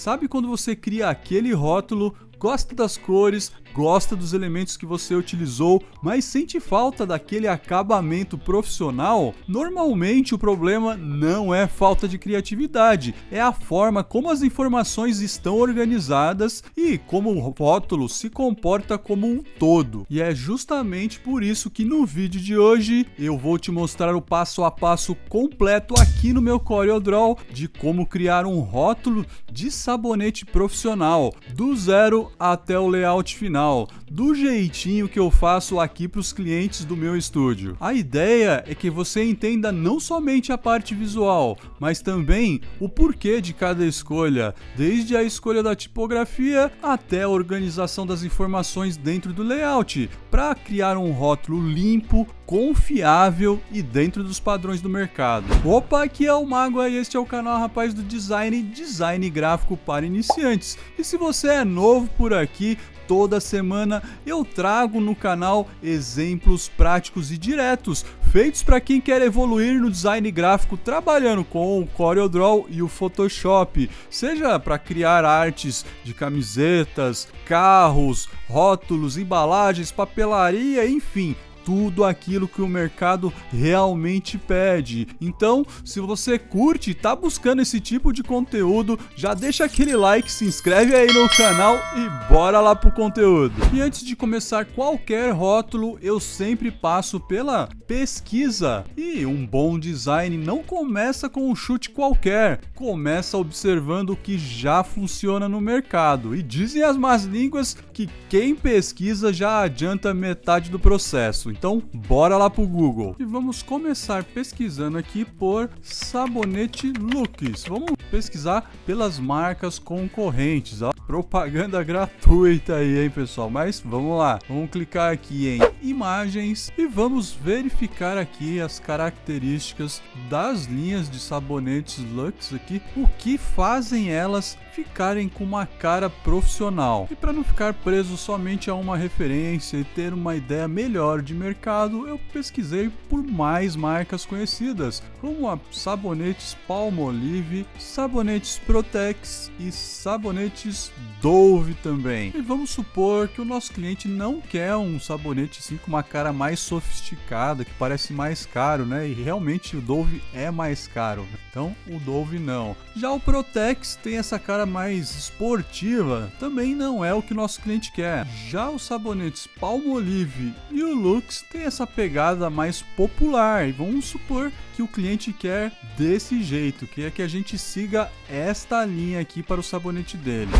Sabe quando você cria aquele rótulo, gosta das cores, gosta dos elementos que você utilizou, mas sente falta daquele acabamento profissional? Normalmente o problema não é falta de criatividade, é a forma como as informações estão organizadas e como o rótulo se comporta como um todo. E é justamente por isso que no vídeo de hoje eu vou te mostrar o passo a passo completo aqui no meu CorelDRAW de como criar um rótulo de sabonete profissional, do zero até o layout final, do jeitinho que eu faço aqui para os clientes do meu estúdio. A ideia é que você entenda não somente a parte visual, mas também o porquê de cada escolha, desde a escolha da tipografia até a organização das informações dentro do layout, para criar um rótulo limpo, confiável e dentro dos padrões do mercado. Opa, aqui é o Mago e este é o canal Rapaz do Design Gráfico para Iniciantes. E se você é novo por aqui, toda semana eu trago no canal exemplos práticos e diretos, feitos para quem quer evoluir no design gráfico trabalhando com o CorelDRAW e o Photoshop, seja para criar artes de camisetas, carros, rótulos, embalagens, papelaria, enfim, tudo aquilo que o mercado realmente pede. Então, se você curte e tá buscando esse tipo de conteúdo, já deixa aquele like, se inscreve aí no canal e bora lá pro conteúdo. E antes de começar qualquer rótulo, eu sempre passo pela pesquisa. E um bom design não começa com um chute qualquer, começa observando o que já funciona no mercado. E dizem as más línguas que quem pesquisa já adianta metade do processo. Então, bora lá pro Google. E vamos começar pesquisando aqui por sabonete Lux. Vamos pesquisar pelas marcas concorrentes. Ó, propaganda gratuita aí, hein, pessoal? Mas vamos lá. Vamos clicar aqui em imagens e vamos verificar aqui as características das linhas de sabonetes Lux aqui. O que fazem elas ficarem com uma cara profissional. E para não ficar preso somente a uma referência e ter uma ideia melhor de mercado, eu pesquisei por mais marcas conhecidas, como a sabonetes Palmolive, sabonetes Protex e sabonetes Dove também. E vamos supor que o nosso cliente não quer um sabonete assim com uma cara mais sofisticada, que parece mais caro, né? E realmente o Dove é mais caro. Então o Dove não. Já o Protex tem essa cara mais esportiva, também não é o que o nosso cliente quer. Já os sabonetes Palmolive e o Lux tem essa pegada mais popular, e vamos supor que o cliente quer desse jeito, que é que a gente siga esta linha aqui para o sabonete dele.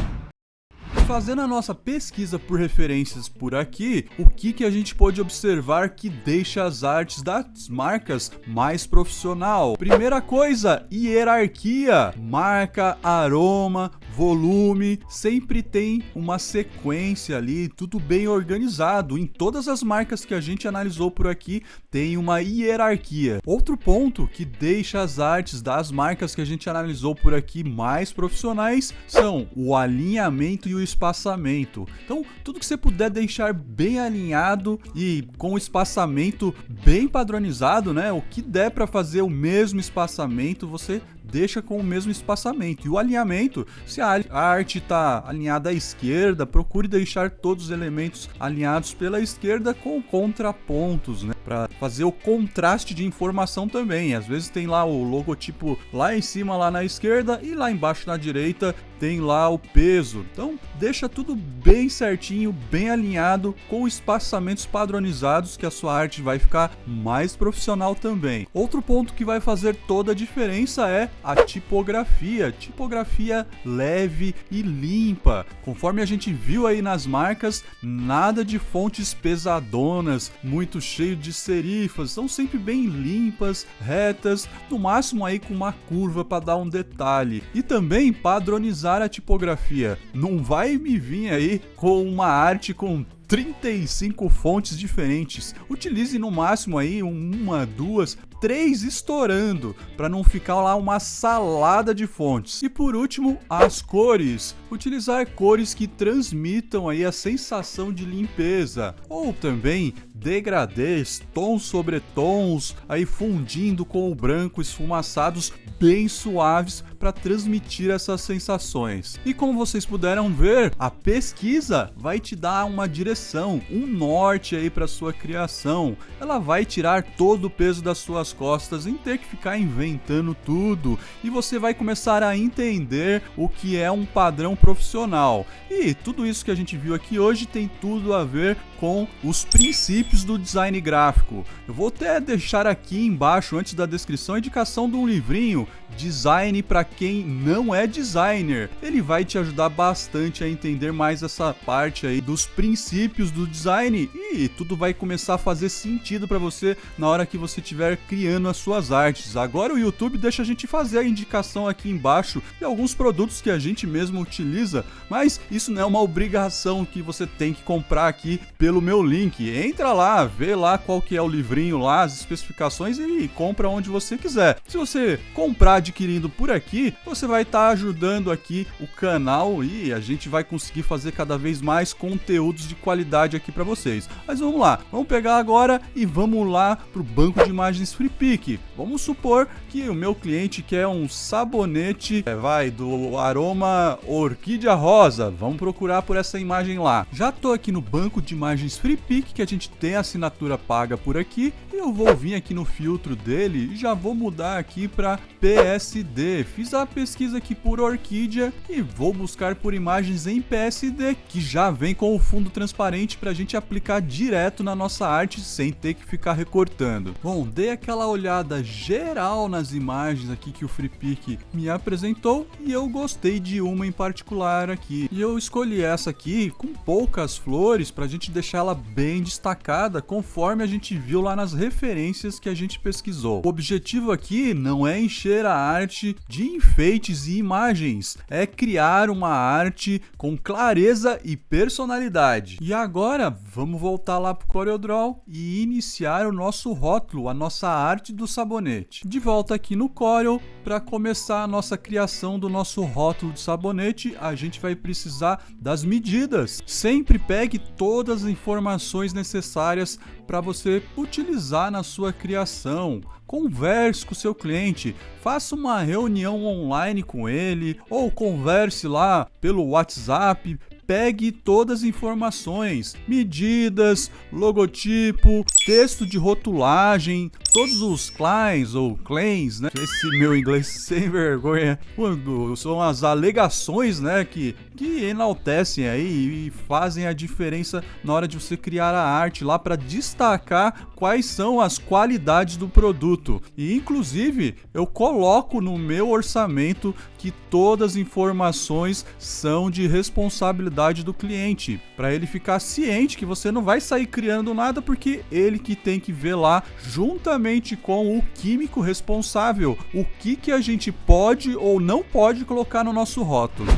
Fazendo a nossa pesquisa por referências por aqui, o que a gente pode observar que deixa as artes das marcas mais profissional? Primeira coisa, hierarquia. Marca, aroma, volume, sempre tem uma sequência ali, tudo bem organizado. Em todas as marcas que a gente analisou por aqui, tem uma hierarquia. Outro ponto que deixa as artes das marcas que a gente analisou por aqui mais profissionais são o alinhamento e o espaçamento. Então, tudo que você puder deixar bem alinhado e com o espaçamento bem padronizado, né? O que der para fazer o mesmo espaçamento, você deixa com o mesmo espaçamento. E o alinhamento, se a arte está alinhada à esquerda, procure deixar todos os elementos alinhados pela esquerda com contrapontos, né? Para fazer o contraste de informação também. Às vezes tem lá o logotipo lá em cima, lá na esquerda, e lá embaixo na direita tem lá o peso. Então deixa tudo bem certinho, bem alinhado, com espaçamentos padronizados, que a sua arte vai ficar mais profissional também. Outro ponto que vai fazer toda a diferença é a tipografia. Tipografia leve e limpa. Conforme a gente viu aí nas marcas, nada de fontes pesadonas, muito cheio de serifas, são sempre bem limpas, retas, no máximo aí com uma curva para dar um detalhe. E também padronizar a tipografia. Não vai me vir aí com uma arte com 35 fontes diferentes. Utilize no máximo aí uma, duas, 3 estourando, para não ficar lá uma salada de fontes. E por último, as cores. Utilizar cores que transmitam aí a sensação de limpeza, ou também degradês, tons sobre tons, aí fundindo com o branco, esfumaçados bem suaves para transmitir essas sensações. E como vocês puderam ver, a pesquisa vai te dar uma direção, um norte aí para sua criação. Ela vai tirar todo o peso das suas costas em ter que ficar inventando tudo, e você vai começar a entender o que é um padrão profissional. E tudo isso que a gente viu aqui hoje tem tudo a ver com os princípios do design gráfico. Eu vou até deixar aqui embaixo, antes da descrição, a indicação de um livrinho, Design para quem não é designer. Ele vai te ajudar bastante a entender mais essa parte aí dos princípios do design, e tudo vai começar a fazer sentido para você na hora que você estiver criando as suas artes. Agora o YouTube deixa a gente fazer a indicação aqui embaixo de alguns produtos que a gente mesmo utiliza, mas isso não é uma obrigação que você tem que comprar aqui pelo meu link. Entra lá, vê lá qual que é o livrinho lá, as especificações, e compra onde você quiser. Se você comprar adquirindo por aqui, você vai estar ajudando aqui o canal, e a gente vai conseguir fazer cada vez mais conteúdos de qualidade aqui para vocês. Mas vamos lá, vamos pegar agora e vamos lá pro banco de imagens FreePic. Vamos supor que o meu cliente quer um sabonete, do aroma orquídea rosa. Vamos procurar por essa imagem lá. Já tô aqui no banco de imagens FreePic, que a gente tem a assinatura paga por aqui, e eu vou vir aqui no filtro dele e já vou mudar aqui para PSD. Fiz a pesquisa aqui por orquídea e vou buscar por imagens em PSD, que já vem com o fundo transparente para a gente aplicar direto na nossa arte sem ter que ficar recortando. Bom, dei aquela olhada geral nas imagens aqui que o FreePic me apresentou e eu gostei de uma em particular aqui. E eu escolhi essa aqui com poucas flores para a gente deixar ela bem destacada, conforme a gente viu lá nas referências que a gente pesquisou. O objetivo aqui não é encher a arte de enfeites e imagens, é criar uma arte com clareza e personalidade. E agora vamos voltar lá para o CorelDRAW e iniciar o nosso rótulo, a nossa arte do sabonete. De volta aqui no Corel, para começar a nossa criação do nosso rótulo de sabonete, a gente vai precisar das medidas. Sempre pegue todas as informações necessárias para você utilizar na sua criação. Converse com o seu cliente, faça uma reunião online com ele ou converse lá pelo WhatsApp. Pegue todas as informações, medidas, logotipo, texto de rotulagem, todos os claims ou claims, né? Esse meu inglês sem vergonha, quando são as alegações, né, que enaltecem aí e fazem a diferença na hora de você criar a arte lá para destacar quais são as qualidades do produto. E inclusive eu coloco no meu orçamento que todas as informações são de responsabilidade do cliente, para ele ficar ciente que você não vai sair criando nada, porque ele que tem que ver lá, juntamente com o químico responsável, o que a gente pode ou não pode colocar no nosso rótulo.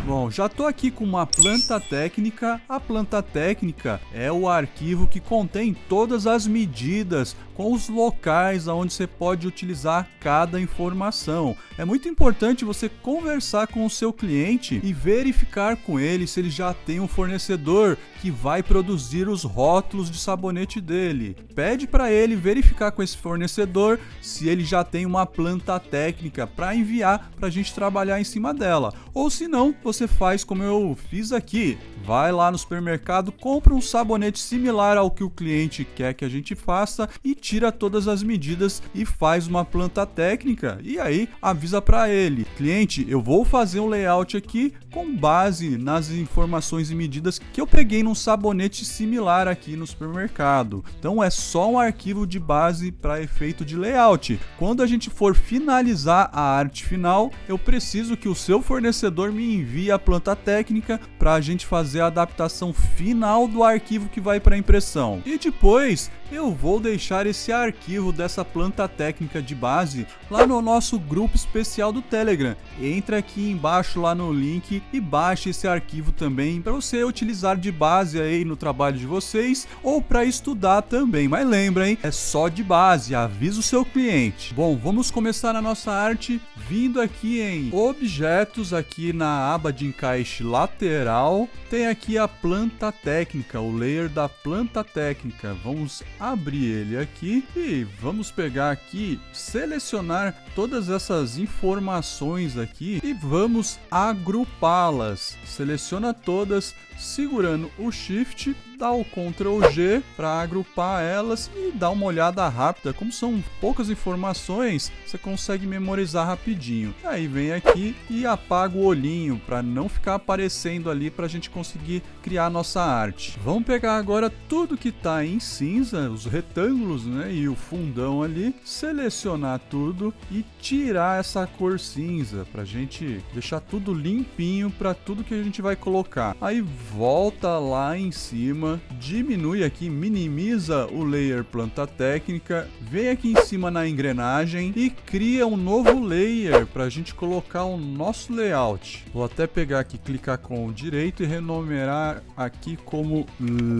Bom, já estou aqui com uma planta técnica. A planta técnica é o arquivo que contém todas as medidas, com os locais onde você pode utilizar cada informação. É muito importante você conversar com o seu cliente e verificar com ele se ele já tem um fornecedor que vai produzir os rótulos de sabonete dele. Pede para ele verificar com esse fornecedor se ele já tem uma planta técnica para enviar para a gente trabalhar em cima dela. Ou se não, você faz como eu fiz aqui. Vai lá no supermercado, compra um sabonete similar ao que o cliente quer que a gente faça e tira todas as medidas e faz uma planta técnica. E aí avisa para ele: cliente, eu vou fazer um layout aqui com base nas informações e medidas que eu peguei num sabonete similar aqui no supermercado. Então é só um arquivo de base para efeito de layout. Quando a gente for finalizar a arte final, eu preciso que o seu fornecedor me envie envia a planta técnica para a gente fazer a adaptação final do arquivo que vai para impressão. E depois eu vou deixar esse arquivo dessa planta técnica de base lá no nosso grupo especial do Telegram. Entra aqui embaixo lá no link e baixe esse arquivo também para você utilizar de base aí no trabalho de vocês ou para estudar também. Mas lembra, hein? É só de base, avisa o seu cliente. Bom, vamos começar a nossa arte vindo aqui em objetos, aqui na aba de encaixe lateral. Tem aqui a planta técnica, o layer da planta técnica. Vamos abrir ele aqui e vamos pegar aqui, selecionar todas essas informações aqui e vamos agrupá-las. Seleciona todas, segurando o Shift, dá o Ctrl G para agrupar elas e dá uma olhada rápida. Como são poucas informações, você consegue memorizar rapidinho. Aí vem aqui e apaga o olhinho para não ficar aparecendo ali, para a gente conseguir criar a nossa arte. Vamos pegar agora tudo que está em cinza, os retângulos, né, e o fundão ali, selecionar tudo e tirar essa cor cinza para a gente deixar tudo limpinho para tudo que a gente vai colocar. Aí volta lá em cima, diminui aqui, minimiza o layer planta técnica, vem aqui em cima na engrenagem e cria um novo layer para a gente colocar o nosso layout. Vou até pegar aqui, clicar com o direito e renumerar aqui como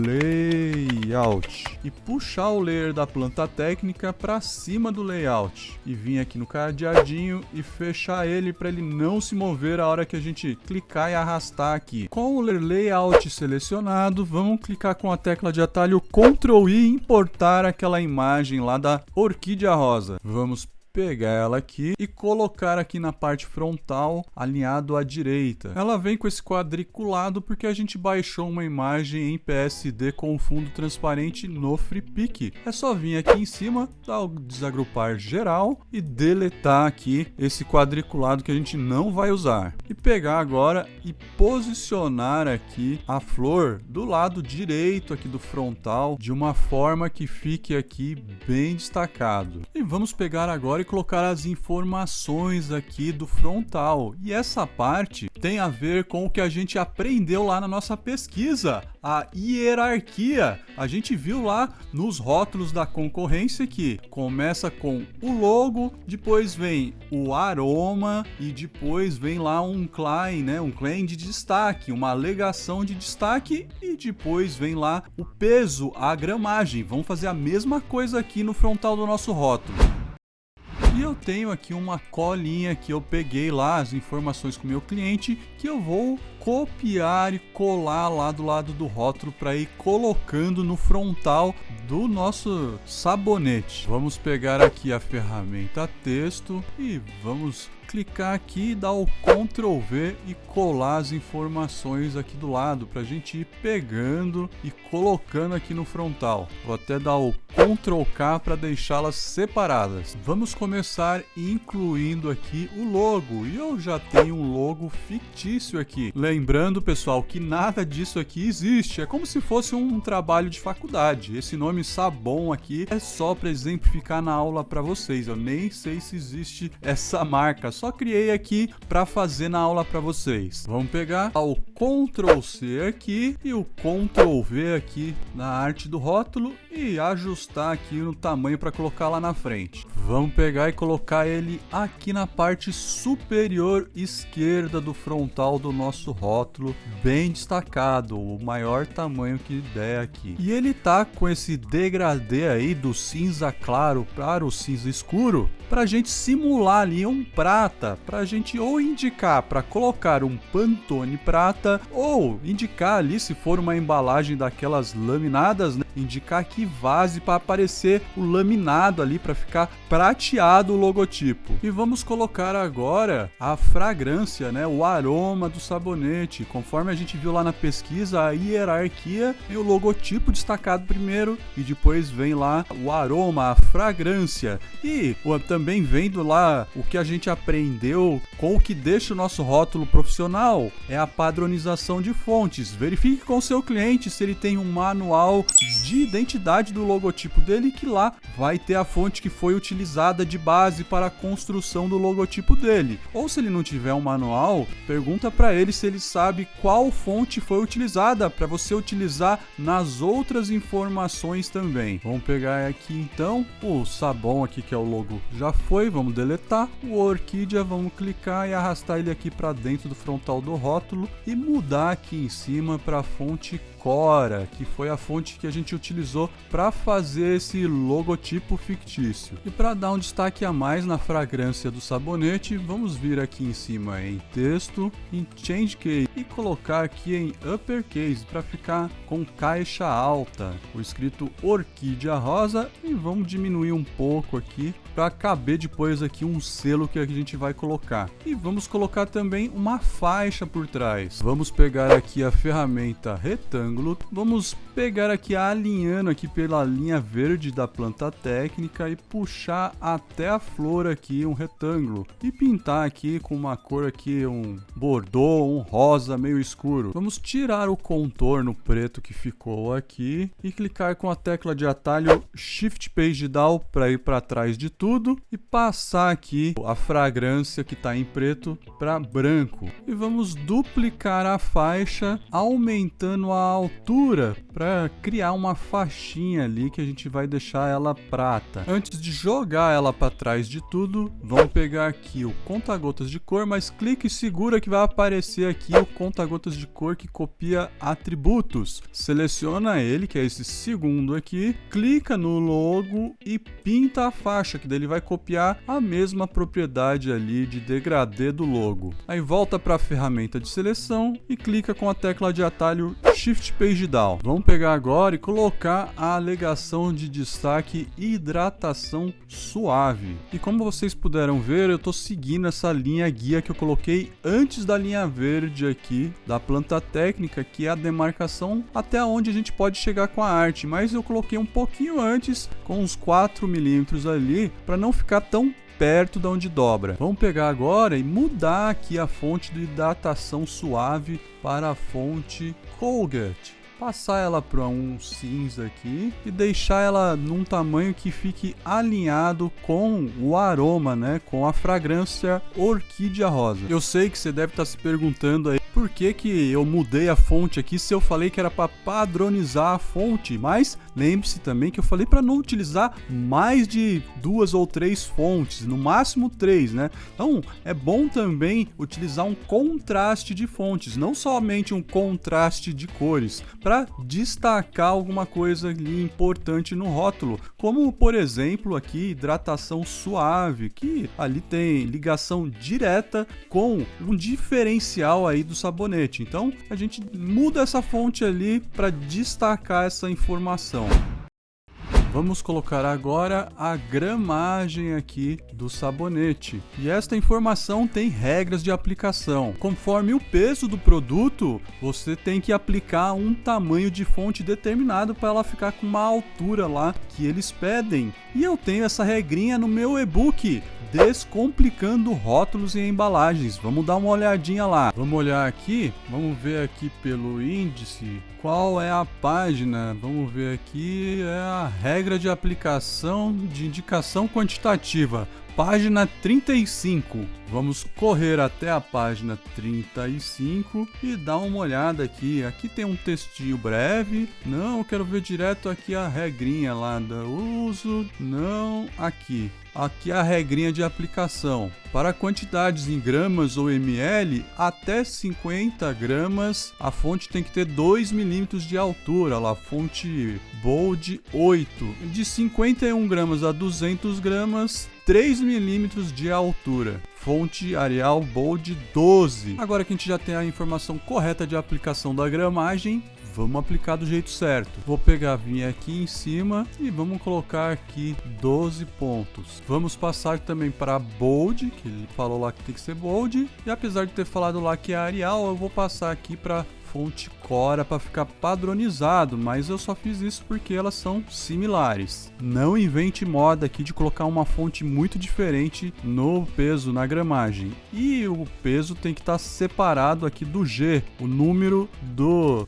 layout e puxar o layer da planta técnica para cima do layout e vir aqui no cadeadinho e fechar ele para ele não se mover a hora que a gente clicar e arrastar aqui. Com o layout selecionado, vamos clicar com a tecla de atalho Ctrl I e importar aquela imagem lá da orquídea rosa. Vamos pegar ela aqui e colocar aqui na parte frontal, alinhado à direita. Ela vem com esse quadriculado porque a gente baixou uma imagem em PSD com fundo transparente no FreePic. É só vir aqui em cima, dar o desagrupar geral e deletar aqui esse quadriculado que a gente não vai usar. E pegar agora e posicionar aqui a flor do lado direito aqui do frontal de uma forma que fique aqui bem destacado. E vamos pegar agora e colocar as informações aqui do frontal. E essa parte tem a ver com o que a gente aprendeu lá na nossa pesquisa, a hierarquia. A gente viu lá nos rótulos da concorrência que começa com o logo, depois vem o aroma e depois vem lá um claim, né? Um claim de destaque, uma alegação de destaque e depois vem lá o peso, a gramagem. Vamos fazer a mesma coisa aqui no frontal do nosso rótulo. E eu tenho aqui uma colinha que eu peguei lá, as informações com o meu cliente, que eu vou copiar e colar lá do lado do rótulo para ir colocando no frontal do nosso sabonete. Vamos pegar aqui a ferramenta texto e vamos clicar aqui, dar o Ctrl V e colar as informações aqui do lado para a gente ir pegando e colocando aqui no frontal. Vou até dar o Ctrl K para deixá-las separadas. Vamos começar incluindo aqui o logo e eu já tenho um logo fictício aqui. Lembrando, pessoal, que nada disso aqui existe, é como se fosse um trabalho de faculdade. Esse nome Sabon aqui é só para exemplificar na aula para vocês. Eu nem sei se existe essa marca, só criei aqui para fazer na aula para vocês. Vamos pegar o Ctrl C aqui e o Ctrl V aqui na arte do rótulo e ajustar aqui no tamanho para colocar lá na frente. Vamos pegar e colocar ele aqui na parte superior esquerda do frontal do nosso rótulo, bem destacado, o maior tamanho que der aqui. E ele tá com esse degradê aí do cinza claro para o cinza escuro, para a gente simular ali um prata, para a gente ou indicar para colocar um Pantone prata, ou indicar ali, se for uma embalagem daquelas laminadas, né, indicar que vaze para aparecer o laminado ali, para ficar prateado o logotipo. E vamos colocar agora a fragrância, né, o aroma do sabonete. Conforme a gente viu lá na pesquisa, a hierarquia tem o logotipo destacado primeiro e depois vem lá o aroma, a fragrância. E também vendo lá o que a gente aprendeu com o que deixa o nosso rótulo profissional, é a padronização de fontes. Verifique com o seu cliente se ele tem um manual de identidade do logotipo dele, que lá vai ter a fonte que foi utilizada de base para a construção do logotipo dele. Ou se ele não tiver um manual, pergunta para ele se ele sabe qual fonte foi utilizada para você utilizar nas outras informações também. Vamos pegar aqui então o sabão aqui, que é o logo, já foi, vamos deletar. O orquídea, vamos clicar e arrastar ele aqui para dentro do frontal do rótulo e mudar aqui em cima para a fonte Cora, que foi a fonte que a gente utilizou para fazer esse logotipo fictício. E para dar um destaque a mais na fragrância do sabonete, vamos vir aqui em cima em texto, em change case e colocar aqui em uppercase para ficar com caixa alta, o escrito orquídea rosa, e vamos diminuir um pouco aqui para caber depois aqui um selo que a gente vai colocar. E vamos colocar também uma faixa por trás. Vamos pegar aqui a ferramenta retângulo, vamos pegar aqui alinhando aqui pela linha verde da planta técnica e puxar até a flor aqui um retângulo e pintar aqui com uma cor aqui, um bordô, um rosa meio escuro. Vamos tirar o contorno preto que ficou aqui e clicar com a tecla de atalho Shift Page Down para ir para trás de tudo e passar aqui a fragrância que está em preto para branco. E vamos duplicar a faixa, aumentando a altura para criar uma faixinha ali que a gente vai deixar ela prata. Antes de jogar ela para trás de tudo, vamos pegar aqui o conta-gotas de cor, mas clique e segura que vai aparecer aqui o conta-gotas de cor que copia atributos. Seleciona ele, que é esse segundo aqui, clica no logo e pinta a faixa, que daí ele vai copiar a mesma propriedade ali de degradê do logo. Aí volta para a ferramenta de seleção e clica com a tecla de atalho Shift Page Down. Vamos pegar agora e colocar a alegação de destaque hidratação suave. E como vocês puderam ver, eu estou seguindo essa linha guia que eu coloquei antes da linha verde aqui da planta técnica, que é a demarcação até onde a gente pode chegar com a arte, mas eu coloquei um pouquinho antes, com uns 4 milímetros ali, para não ficar tão perto de onde dobra. Vamos pegar agora e mudar aqui a fonte de hidratação suave para a fonte Colgate. Passar ela para um cinza aqui e deixar ela num tamanho que fique alinhado com o aroma, né? Com a fragrância orquídea rosa. Eu sei que você deve estar se perguntando aí por que eu mudei a fonte aqui se eu falei que era para padronizar a fonte, mas lembre-se também que eu falei para não utilizar mais de 2 ou 3 fontes, no máximo 3, né? Então é bom também utilizar um contraste de fontes, não somente um contraste de cores, para destacar alguma coisa ali importante no rótulo, como por exemplo aqui hidratação suave, que ali tem ligação direta com um diferencial aí do sabonete. Então a gente muda essa fonte ali para destacar essa informação. Vamos colocar agora a gramagem aqui do sabonete. E esta informação tem regras de aplicação. Conforme o peso do produto, você tem que aplicar um tamanho de fonte determinado para ela ficar com uma altura lá que eles pedem. E eu tenho essa regrinha no meu e-book, Descomplicando Rótulos e Embalagens. Vamos dar uma olhadinha lá. Vamos olhar aqui, vamos ver aqui pelo índice qual é a página. Vamos ver aqui, é a regra de aplicação de indicação quantitativa, página 35. Vamos correr até a página 35 e dar uma olhada aqui. Aqui tem um textinho breve. Não, eu quero ver direto aqui a regrinha lá do uso. Não, aqui. Aqui a regrinha de aplicação. Para quantidades em gramas ou ml, até 50 gramas, a fonte tem que ter 2 milímetros de altura, lá, fonte Bold 8. De 51 gramas a 200 gramas, 3 milímetros de altura. Fonte Arial Bold 12. Agora que a gente já tem a informação correta de aplicação da gramagem, vamos aplicar do jeito certo. Vou pegar, vir aqui em cima e vamos colocar aqui 12 pontos. Vamos passar também para Bold, que ele falou lá que tem que ser Bold. E apesar de ter falado lá que é Arial, eu vou passar aqui para fonte Cora para ficar padronizado, mas eu só fiz isso porque elas são similares. Não invente moda aqui de colocar uma fonte muito diferente no peso, na gramagem. E o peso tem que estar separado aqui do G, o número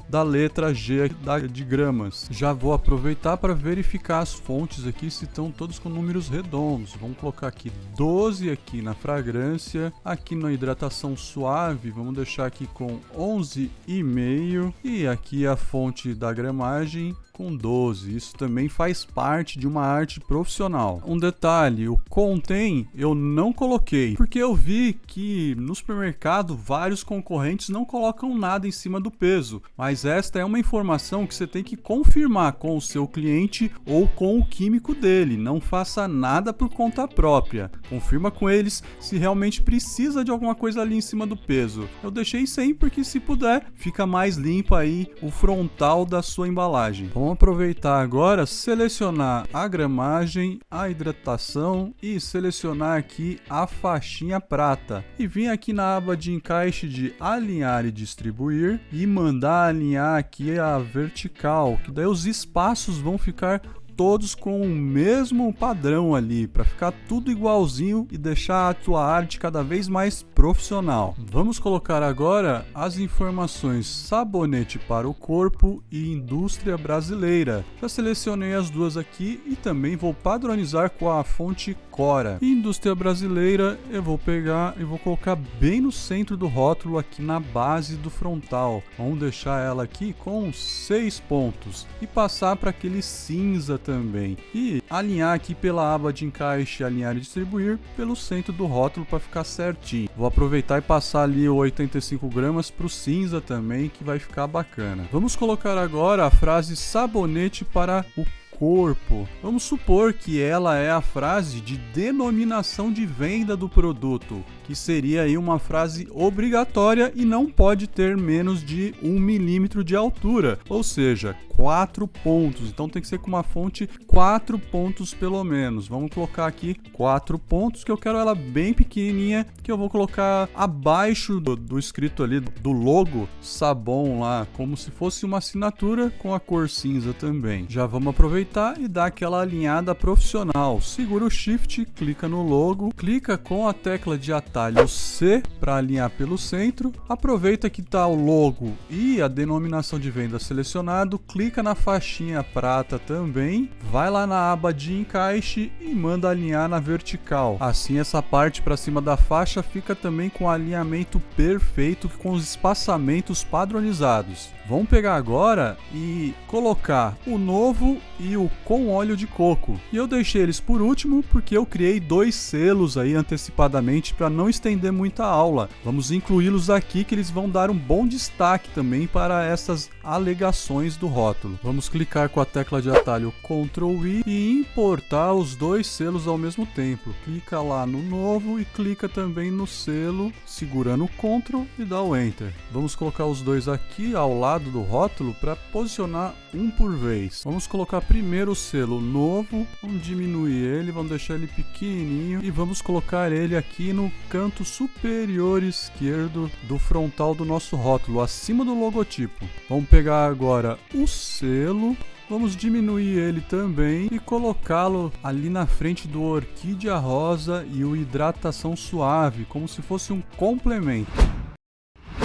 da letra G de gramas. Já vou aproveitar para verificar as fontes aqui se estão todos com números redondos. Vamos colocar aqui 12 aqui na fragrância, aqui na hidratação suave, vamos deixar aqui com 11,5 e aqui a fonte da gramagem com 12. Isso também faz parte de uma arte profissional. Um detalhe, o contém eu não coloquei, porque eu vi que no supermercado vários concorrentes não colocam nada em cima do peso, mas esta é uma informação que você tem que confirmar com o seu cliente ou com o químico dele. Não faça nada por conta própria. Confirma com eles se realmente precisa de alguma coisa ali em cima do peso. Eu deixei sem porque, se puder, fica mais limpo aí o frontal da sua embalagem. Vamos aproveitar agora, selecionar a gramagem, a hidratação e selecionar aqui a faixinha prata. E vir aqui na aba de encaixe de alinhar e distribuir e mandar alinhar aqui a vertical, que daí os espaços vão ficar todos com o mesmo padrão ali, para ficar tudo igualzinho e deixar a tua arte cada vez mais profissional. Vamos colocar agora as informações sabonete para o corpo e indústria brasileira. Já selecionei as duas aqui e também vou padronizar com a fonte Cora. E indústria brasileira eu vou pegar e vou colocar bem no centro do rótulo, aqui na base do frontal. Vamos deixar ela aqui com 6 pontos e passar para aquele cinza também, e alinhar aqui pela aba de encaixe, alinhar e distribuir pelo centro do rótulo para ficar certinho. Vou aproveitar e passar ali o 85 gramas para o cinza também, que vai ficar bacana. Vamos colocar agora a frase sabonete para o corpo. Vamos supor que ela é a frase de denominação de venda do produto, que seria aí uma frase obrigatória e não pode ter menos de 1 milímetro de altura, ou seja, 4 pontos. Então tem que ser com uma fonte 4 pontos pelo menos. Vamos colocar aqui 4 pontos, que eu quero ela bem pequenininha, que eu vou colocar abaixo do escrito ali do logo Sabon lá, como se fosse uma assinatura com a cor cinza também. Já vamos aproveitar e dar aquela alinhada profissional. Segura o Shift, clica no logo, clica com a tecla de atalho C para alinhar pelo centro. Aproveita que está o logo e a denominação de venda selecionado, clica na faixinha prata também, vai lá na aba de encaixe e manda alinhar na vertical. Assim essa parte para cima da faixa fica também com o alinhamento perfeito, com os espaçamentos padronizados. Vamos pegar agora e colocar o novo e o com óleo de coco. E eu deixei eles por último porque eu criei 2 selos aí antecipadamente para não estender muita aula. Vamos incluí-los aqui, que eles vão dar um bom destaque também para essas alegações do rótulo. Vamos clicar com a tecla de atalho Ctrl I e importar os 2 selos ao mesmo tempo. Clica lá no novo e clica também no selo, segurando o Ctrl e dá o Enter. Vamos colocar os 2 aqui ao lado do rótulo para posicionar um por vez. Vamos colocar primeiro o selo novo, vamos diminuir ele, vamos deixar ele pequenininho e vamos colocar ele aqui no canto superior esquerdo do frontal do nosso rótulo, acima do logotipo. Vamos pegar agora o selo, vamos diminuir ele também e colocá-lo ali na frente do Orquídea Rosa e o Hidratação Suave, como se fosse um complemento.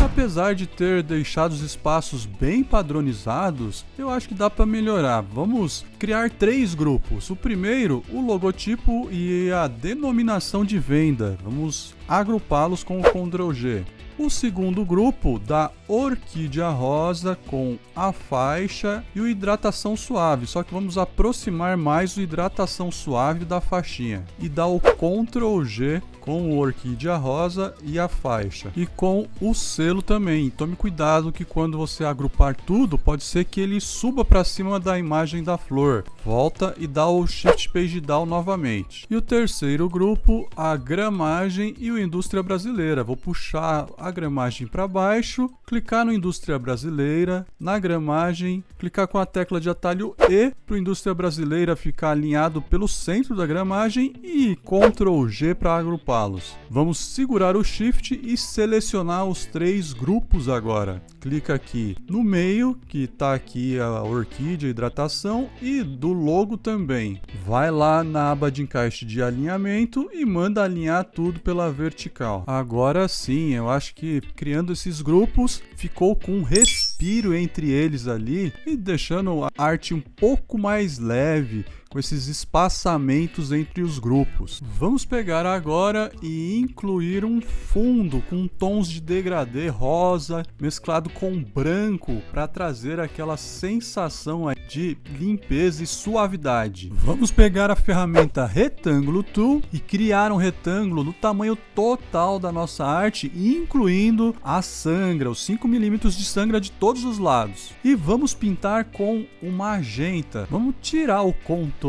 Apesar de ter deixado os espaços bem padronizados, eu acho que dá para melhorar. Vamos criar 3 grupos. O primeiro, o logotipo e a denominação de venda. Vamos agrupá-los com o Ctrl G. O segundo grupo da Orquídea Rosa com a faixa e o Hidratação Suave, só que vamos aproximar mais o Hidratação Suave da faixinha e dar o Ctrl G com o Orquídea Rosa e a faixa e com o selo também. Tome cuidado que quando você agrupar tudo, pode ser que ele suba para cima da imagem da flor. Volta e dá o Shift Page Down novamente. E o terceiro grupo, a gramagem e o Indústria Brasileira. Vou puxar a a gramagem para baixo, clicar no Indústria Brasileira, na gramagem, clicar com a tecla de atalho E para o Indústria Brasileira ficar alinhado pelo centro da gramagem e Ctrl G para agrupá-los. Vamos segurar o Shift e selecionar os 3 grupos agora. Clica aqui no meio, que está aqui a orquídea, hidratação, e do logo também. Vai lá na aba de encaixe de alinhamento e manda alinhar tudo pela vertical. Agora sim, eu acho que criando esses grupos ficou com um respiro entre eles ali e deixando a arte um pouco mais leve, com esses espaçamentos entre os grupos. Vamos pegar agora e incluir um fundo com tons de degradê rosa mesclado com branco para trazer aquela sensação de limpeza e suavidade. Vamos pegar a ferramenta Retângulo Tool e criar um retângulo do tamanho total da nossa arte, incluindo a sangra, os 5 mm de sangra de todos os lados. E vamos pintar com o magenta. Vamos tirar o contorno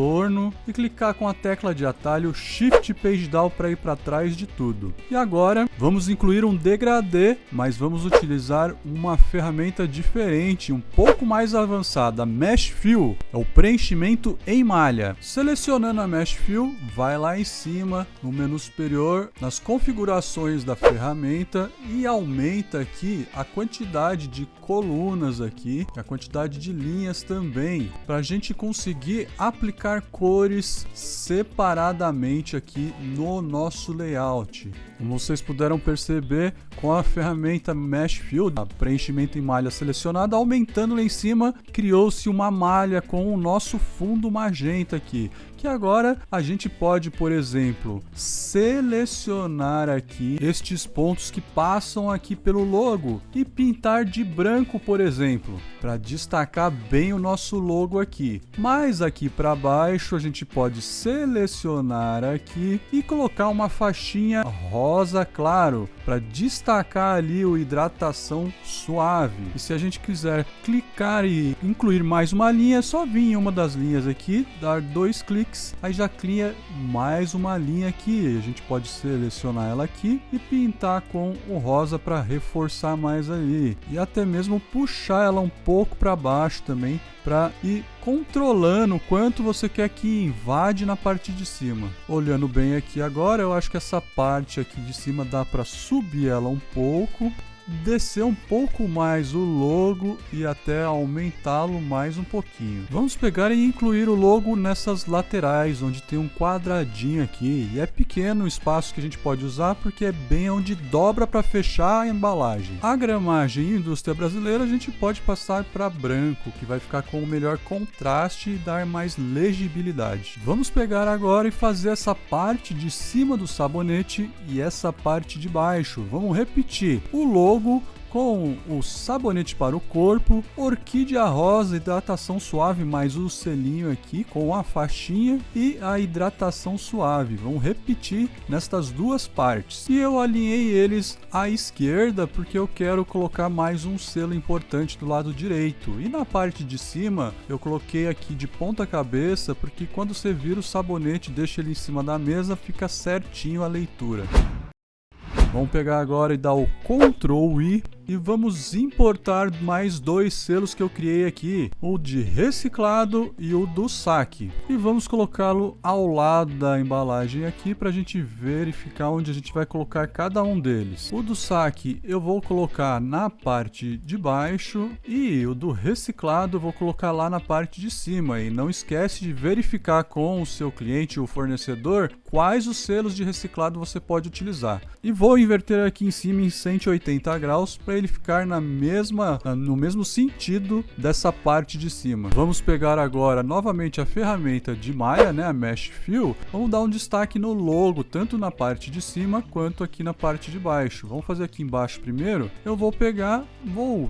e clicar com a tecla de atalho Shift Page Down para ir para trás de tudo. E agora vamos incluir um degradê, mas vamos utilizar uma ferramenta diferente, um pouco mais avançada, Mesh Fill, é o preenchimento em malha. Selecionando a Mesh Fill, vai lá em cima no menu superior, nas configurações da ferramenta e aumenta aqui a quantidade de colunas aqui, a quantidade de linhas também, para a gente conseguir aplicar cores separadamente aqui no nosso layout. Como vocês puderam perceber, com a ferramenta Mesh Fill, preenchimento em malha selecionada, aumentando lá em cima, criou-se uma malha com o nosso fundo magenta aqui, que agora a gente pode, por exemplo, selecionar aqui estes pontos que passam aqui pelo logo e pintar de branco, por exemplo, para destacar bem o nosso logo aqui. Mas aqui para baixo a gente pode selecionar aqui e colocar uma faixinha rosa claro para destacar ali o hidratação suave. E se a gente quiser clicar e incluir mais uma linha, é só vir em uma das linhas aqui, dar 2 cliques, aí já cria mais uma linha aqui. A gente pode selecionar ela aqui e pintar com o rosa para reforçar mais ali, e até mesmo puxar ela um pouco para baixo também, para ir controlando o quanto você quer que invade na parte de cima. Olhando bem aqui agora, eu acho que essa parte aqui de cima dá para subir ela um pouco, descer um pouco mais o logo e até aumentá-lo mais um pouquinho. Vamos pegar e incluir o logo nessas laterais, onde tem um quadradinho aqui, e é pequeno o espaço que a gente pode usar porque é bem onde dobra para fechar a embalagem. A gramagem Indústria Brasileira a gente pode passar para branco, que vai ficar com o melhor contraste e dar mais legibilidade. Vamos pegar agora e fazer essa parte de cima do sabonete e essa parte de baixo. Vamos repetir o logo com o sabonete para o corpo, orquídea rosa, hidratação suave, mais o selinho aqui com a faixinha e a hidratação suave. Vamos repetir nestas duas partes. E eu alinhei eles à esquerda porque eu quero colocar mais um selo importante do lado direito. E na parte de cima eu coloquei aqui de ponta cabeça porque quando você vira o sabonete, deixa ele em cima da mesa, fica certinho a leitura. Vamos pegar agora e dar o Ctrl I e vamos importar mais 2 selos que eu criei aqui, o de reciclado e o do saque. E vamos colocá-lo ao lado da embalagem aqui para a gente verificar onde a gente vai colocar cada um deles. O do saque eu vou colocar na parte de baixo e o do reciclado eu vou colocar lá na parte de cima. E não esquece de verificar com o seu cliente, o fornecedor, quais os selos de reciclado você pode utilizar. E vou inverter aqui em cima em 180 graus para ele ficar no mesmo sentido dessa parte de cima. Vamos pegar agora novamente a ferramenta de malha, né, a Mesh Fill. Vamos dar um destaque no logo, tanto na parte de cima quanto aqui na parte de baixo. Vamos fazer aqui embaixo primeiro. Eu vou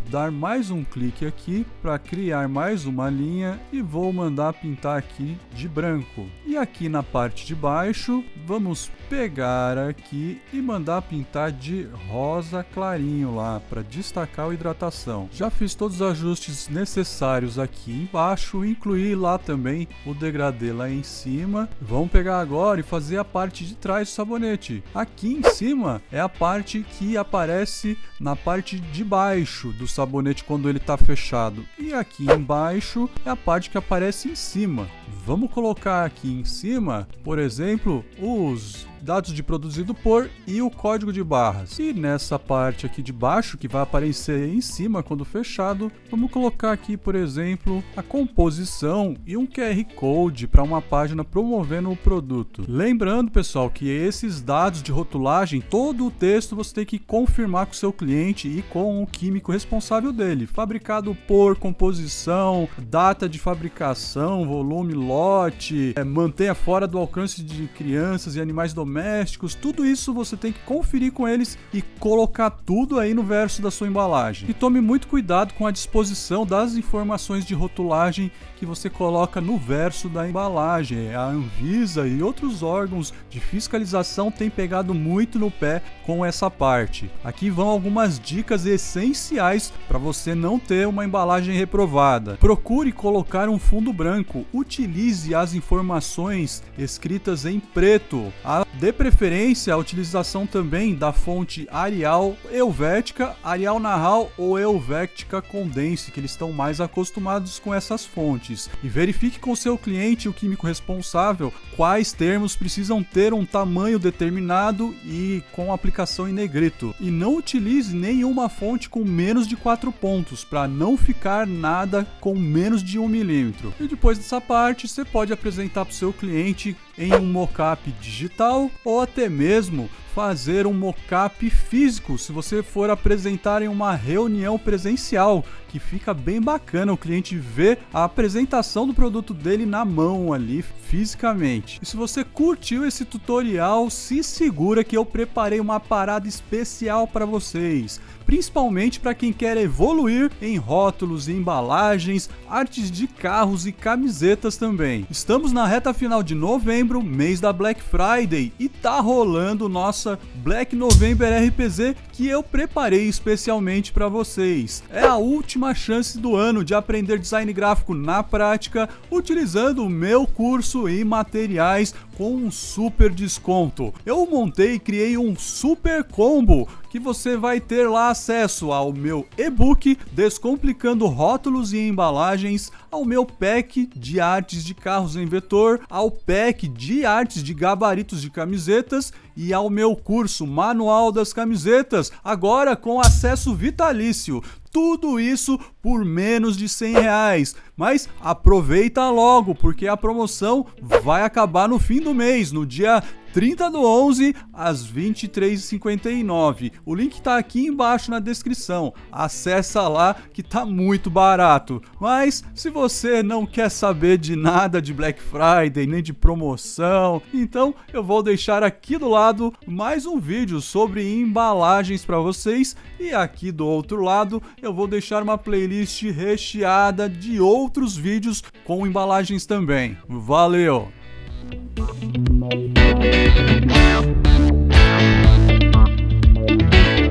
dar mais um clique aqui para criar mais uma linha e vou mandar pintar aqui de branco. E aqui na parte de baixo embaixo, vamos pegar aqui e mandar pintar de rosa clarinho lá, para destacar a hidratação. Já fiz todos os ajustes necessários aqui embaixo, incluí lá também o degradê lá em cima. Vamos pegar agora e fazer a parte de trás do sabonete. Aqui em cima é a parte que aparece na parte de baixo do sabonete quando ele está fechado. E aqui embaixo é a parte que aparece em cima. Vamos colocar aqui em cima, por exemplo, os dados de produzido por e o código de barras. E nessa parte aqui de baixo, que vai aparecer em cima quando fechado, vamos colocar aqui, por exemplo, a composição e um QR Code para uma página promovendo o produto. Lembrando, pessoal, que esses dados de rotulagem, todo o texto você tem que confirmar com o seu cliente e com o químico responsável dele. Fabricado por, composição, data de fabricação, volume, lote, mantenha fora do alcance de crianças e animais domésticos, tudo isso você tem que conferir com eles e colocar tudo aí no verso da sua embalagem. E tome muito cuidado com a disposição das informações de rotulagem que você coloca no verso da embalagem. A Anvisa e outros órgãos de fiscalização têm pegado muito no pé com essa parte. Aqui vão algumas dicas essenciais para você não ter uma embalagem reprovada. Procure colocar um fundo branco. Utilize as informações escritas em preto. Dê preferência à utilização também da fonte Arial Helvética, Arial Narral ou Helvética Condense, que eles estão mais acostumados com essas fontes. E verifique com seu cliente, o químico responsável, quais termos precisam ter um tamanho determinado e com aplicação em negrito. E não utilize nenhuma fonte com menos de 4 pontos, para não ficar nada com menos de 1 milímetro. E depois dessa parte, você pode apresentar para o seu cliente em um mockup digital ou até mesmo fazer um mockup físico se você for apresentar em uma reunião presencial, que fica bem bacana o cliente ver a apresentação do produto dele na mão ali fisicamente. E se você curtiu esse tutorial, se segura que eu preparei uma parada especial para vocês, principalmente para quem quer evoluir em rótulos e embalagens, artes de carros e camisetas também. Estamos na reta final de novembro, mês da Black Friday, e tá rolando nossa Black November RPZ, que eu preparei especialmente para vocês. É a última chance do ano de aprender design gráfico na prática, utilizando o meu curso e materiais com um super desconto. Eu montei e criei um super combo que você vai ter lá acesso ao meu e-book Descomplicando Rótulos e Embalagens, ao meu pack de artes de carros em vetor, ao pack de artes de gabaritos de camisetas e ao meu curso Manual das Camisetas, agora com acesso vitalício. Tudo isso por menos de R$100. Mas aproveita logo, porque a promoção vai acabar no fim do mês, no dia 30/11, às 23h59. O link tá aqui embaixo na descrição. Acessa lá que tá muito barato. Mas se você não quer saber de nada de Black Friday, nem de promoção, então eu vou deixar aqui do lado mais um vídeo sobre embalagens para vocês. E aqui do outro lado eu vou deixar uma playlist recheada de outros vídeos com embalagens também. Valeu!